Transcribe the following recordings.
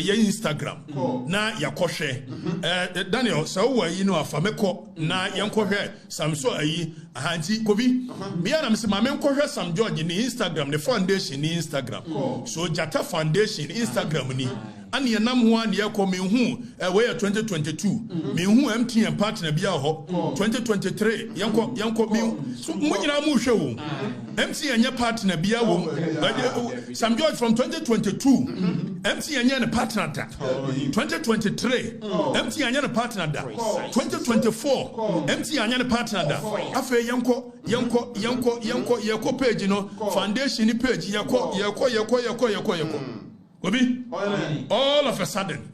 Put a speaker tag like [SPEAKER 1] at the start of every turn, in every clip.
[SPEAKER 1] Instagram na yakɔhwɛ Daniel so wo yi no afameko na yankɔhwɛ samso ayi ahanti kobi bia na mse ma menkɔhwɛ Sam George ni Instagram the foundation ni Instagram so Gyata foundation Instagram ni ani yanam ho ani yakɔ me hu we 2022 me hu MTN partner bia ho 2023 yankɔ me so mo nyina mo hwɛ wo MTN nya partner bia wo Sam George from 2022 MTN nya ne partner da 2023 MTN nya ne partner da 2024 MTN nya ne partner da afa yankɔ page no foundation ni page yakɔ Obi, all of a sudden,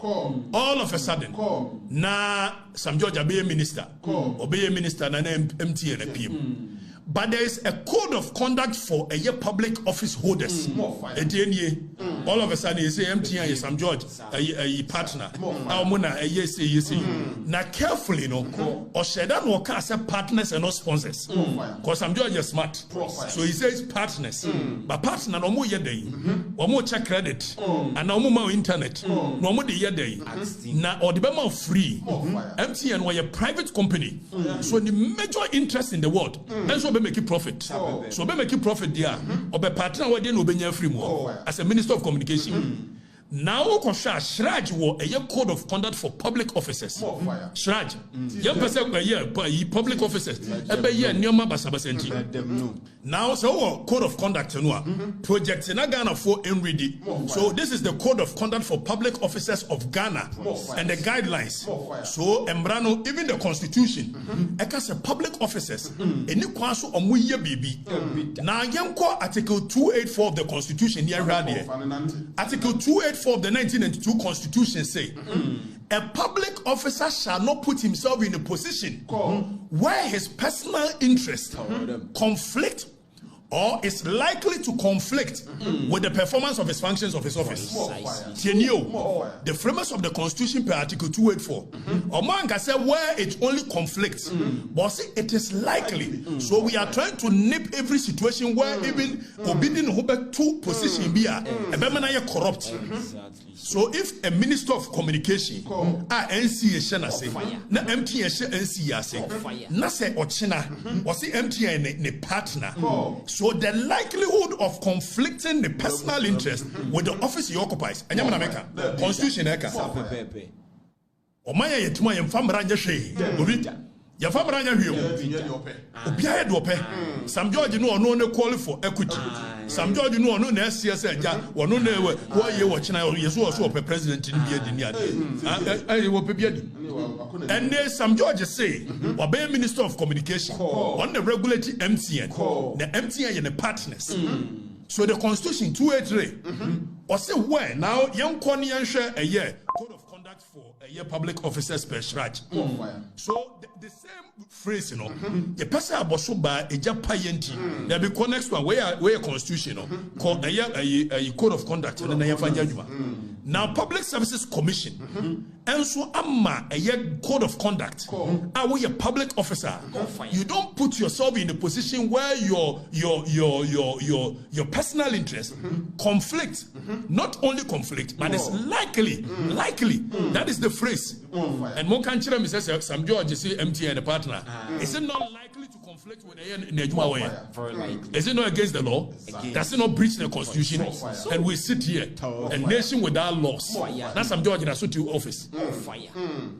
[SPEAKER 1] na Sam George obey minister na MTN and PM. But there is a code of conduct for a public office holders. All of a sudden, you say MTN is Sam George, a partner. Now carefully, or Shedan will cast partners and not sponsors. Because Sam George is smart. So he says partners. But partner no more yet or more check credit, and no more internet, no more the day. Now, or the Bama free. MTN were a private company. So the major interest in the world. And so be making profit. So be making profit there. Or be partner where they no be free more as a Minister of Communication. Now, Shraj was a code of conduct for public officers. Shraj, young person public officers. Now, so code of conduct project in Ghana for ready. So this is the code of conduct for public officers of Ghana and the guidelines. So Embrano, even the constitution, as a public officers, any kwaso omuye bibi. Now, yanko article 284 of the constitution here. Article 284 of the 1992 Constitution say a public officer shall not put himself in a position where his personal interest conflict or is likely to conflict with the performance of his functions of his office. The framers of the Constitution per Article 284. Oman can say where it only conflicts, but see, it is likely. So we are trying to nip every situation where even obedient two position be a corrupt. So if a Minister of Communication NCA shana say na MTN NCA say na say ochina or see MTN ne partner. So the likelihood of conflicting the personal interest with the office he occupies, Constitution Omaya yetuma yemfamra nya hwe obi yemfamra nya hwe obiaye do pe Sam George no ono ne call for equity. Sam George no ono na CS aja ono na wo ye wo china yeso so pe president ni bia di ade wo pe bia di. And then Sam George say obey Minister of Communication on the regulatory MTN the MTN and the partners. So the Constitution 283 or say where now young Konian share a year code of conduct for a year public officers per shraj. So the same phrase, the person about so by a Japayenti, there be connects to where Constitution called a code of conduct and then now Public Services Commission and so amma a code of conduct. Are we a public officer? You don't put yourself in a position where your personal interest conflict, not only conflict, but it's likely. That is the phrase. And more country says Sam George say MTN and a partner. Is it not likely to conflict with the Is it not against the law? Does it not breach the Constitution? And we sit here, a nation without laws. That's Sam George in a suit to office.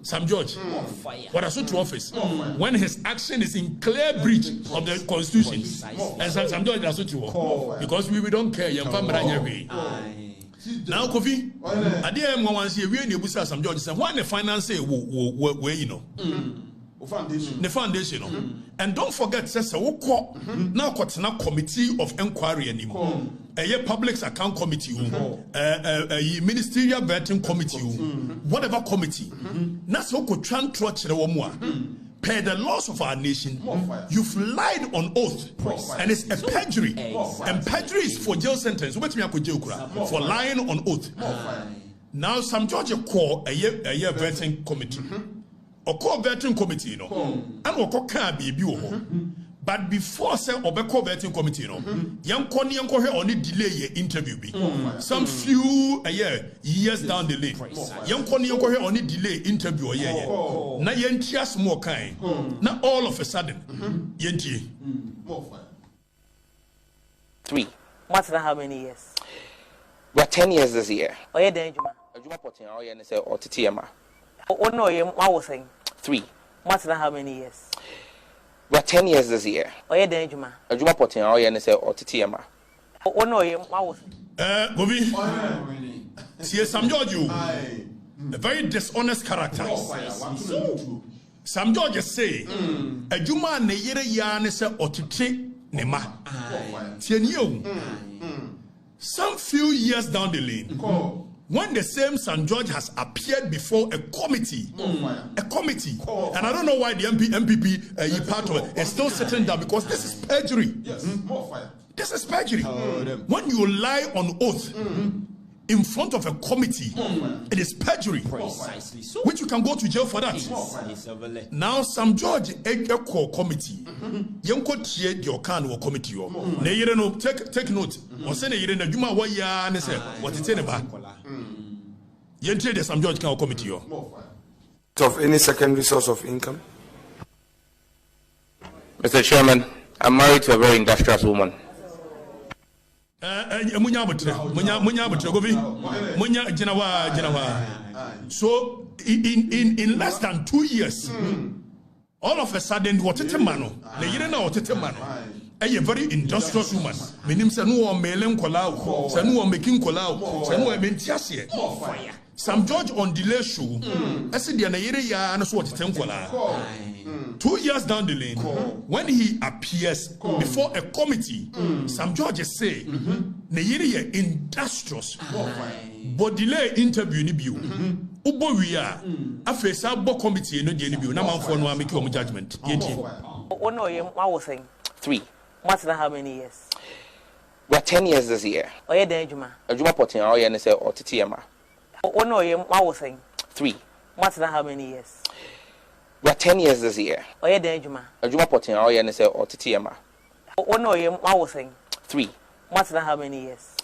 [SPEAKER 1] Sam George, what a suit to office when his action is in clear breach of the Constitution. And Sam George in a suit to because we don't care. Now, Kofi, I dare one see we need to Sam George said, why the finance say, where you know? The foundation, and don't forget, says now committee of inquiry anymore. A public account committee, a ministerial vetting committee, whatever committee. That's what could trust the per the laws of our nation, you've lied on oath, and it's a perjury. And perjury is for jail sentence. For lying on oath. Now, some judge call a year vetting committee. Or call veteran committee, and or call baby. But before say obeko vetting committee no, yanko he only delay ye interview be. Some few years down the lane. Yanko he only delay interview na yentia small kind. Na all of a sudden yentie.
[SPEAKER 2] 3.
[SPEAKER 3] What's that how many years?
[SPEAKER 2] We're 10 years this year.
[SPEAKER 3] Oh yeah, then Juma.
[SPEAKER 2] Juma Potin, oh yeah, say or TTMA.
[SPEAKER 3] Oh no, I was saying
[SPEAKER 2] 3.
[SPEAKER 3] What's that how many years?
[SPEAKER 2] We're 10 years this year.
[SPEAKER 3] Oh yeah, then Juma.
[SPEAKER 2] Juma Potin, oh yeah, say or TTMA.
[SPEAKER 3] Oh no, I was.
[SPEAKER 1] Gobi. See, Sam George, you a very dishonest character. Sam George say, a Juma ne yere ya say or nema. Some few years down the lane, when the same St. George has appeared before a committee, and I don't know why the MPP part of it is still sitting down because this is perjury. This is perjury. When you lie on oath in front of a committee, it is perjury, which you can go to jail for that. Now, St. George Echo committee, Yanko Tie your can or committee. Take note. On send a Juma Waya and say what it's in about. Yentre the St. George can committee.
[SPEAKER 4] Of any secondary source of income?
[SPEAKER 2] Mr. Chairman, I'm married to a very industrious woman.
[SPEAKER 1] So in less than 2 years, all of a sudden, what it mano, the year now what it mano, a very industrious woman. Meaning, Sanu Melen Kolau, Sanu making Kolau, Sanu Mentiasia. Sam George on delay show, I said the Naira and so what it 2 years down the lane, when he appears before a committee, Sam George say, Naira industrious, but delay interview nibu. Ubo we are a face up committee no denibu. Now, for no make your judgment.
[SPEAKER 3] Oh no, I was saying
[SPEAKER 2] 3.
[SPEAKER 3] What's that how many years?
[SPEAKER 2] We're 10 years this year.
[SPEAKER 3] Oh yeah, then Juma.
[SPEAKER 2] Juma Potin, oh yeah, say or TTMA.
[SPEAKER 3] Oh no, I was saying
[SPEAKER 2] 3.
[SPEAKER 3] What's that how many years?
[SPEAKER 2] We're 10 years this year.
[SPEAKER 3] Oh yeah, then Juma.
[SPEAKER 2] Juma Potin, oh yeah, say or TTMA.
[SPEAKER 3] Oh no, I was saying
[SPEAKER 2] 3.
[SPEAKER 3] What's that how many years?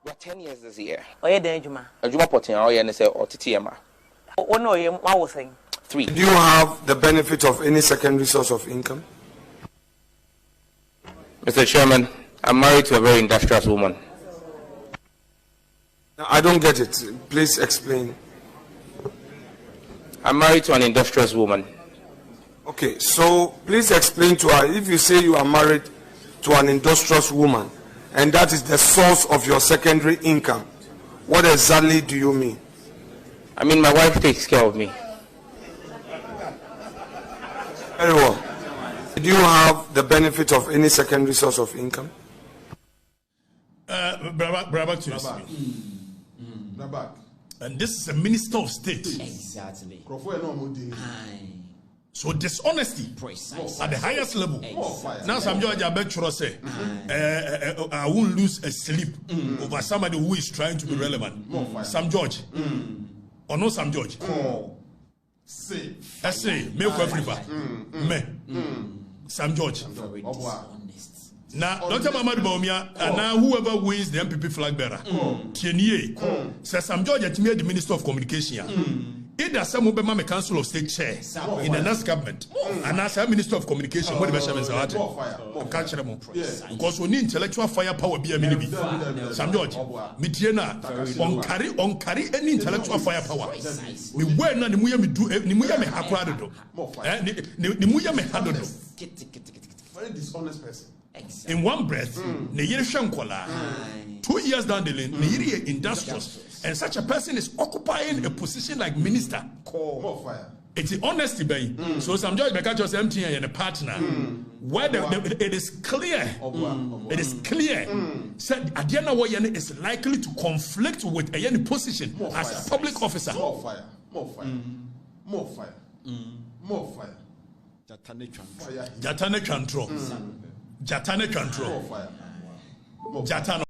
[SPEAKER 2] We're 10 years this year.
[SPEAKER 3] Oh yeah, then Juma.
[SPEAKER 2] Juma Potin, oh yeah, say or TTMA.
[SPEAKER 3] Oh no, I was saying
[SPEAKER 2] 3.
[SPEAKER 4] Do you have the benefit of any secondary source of income?
[SPEAKER 2] Mr. Chairman, I'm married to a very industrious woman.
[SPEAKER 4] I don't get it. Please explain.
[SPEAKER 2] I'm married to an industrious woman.
[SPEAKER 4] Okay, so please explain to her. If you say you are married to an industrious woman and that is the source of your secondary income, what exactly do you mean?
[SPEAKER 2] I mean, my wife takes care of me.
[SPEAKER 4] Very well. Do you have the benefit of any secondary source of income?
[SPEAKER 1] Brabak to and this is a minister of state.
[SPEAKER 5] Exactly.
[SPEAKER 1] So dishonesty at the highest level. Now some George Abetro say, I won't lose a sleep over somebody who is trying to be relevant. Sam George. Or no Sam George. Say, me Afrifa. Me. Sam George. Now, Dr. Mamad Baumia, and now whoever wins the MPP flag bearer, Tienier, says Sam George at me the Minister of Communication. Either some Obama Council of State chair in the next government, and as a Minister of Communication, what the Bashaman Zawate, because we need intellectual firepower be a minibi. Sam George, Mitiena, on carry any intellectual firepower. We were not the Muya me do, Nimuya me Hakrado, Nimuya me Hadodo.
[SPEAKER 6] Very dishonest person.
[SPEAKER 1] In one breath, Neyere Shankola, 2 years down the lane, Neyere industrious, and such a person is occupying a position like minister.
[SPEAKER 6] More fire.
[SPEAKER 1] It's the honesty, baby. So some George Bekachos MTN and a partner, where it is clear, it is clear, said Adiana Wayane is likely to conflict with a position as a public officer.
[SPEAKER 6] More fire. More fire. More fire. More fire.
[SPEAKER 1] Gyata ne control. Gyata ne control. Gyata.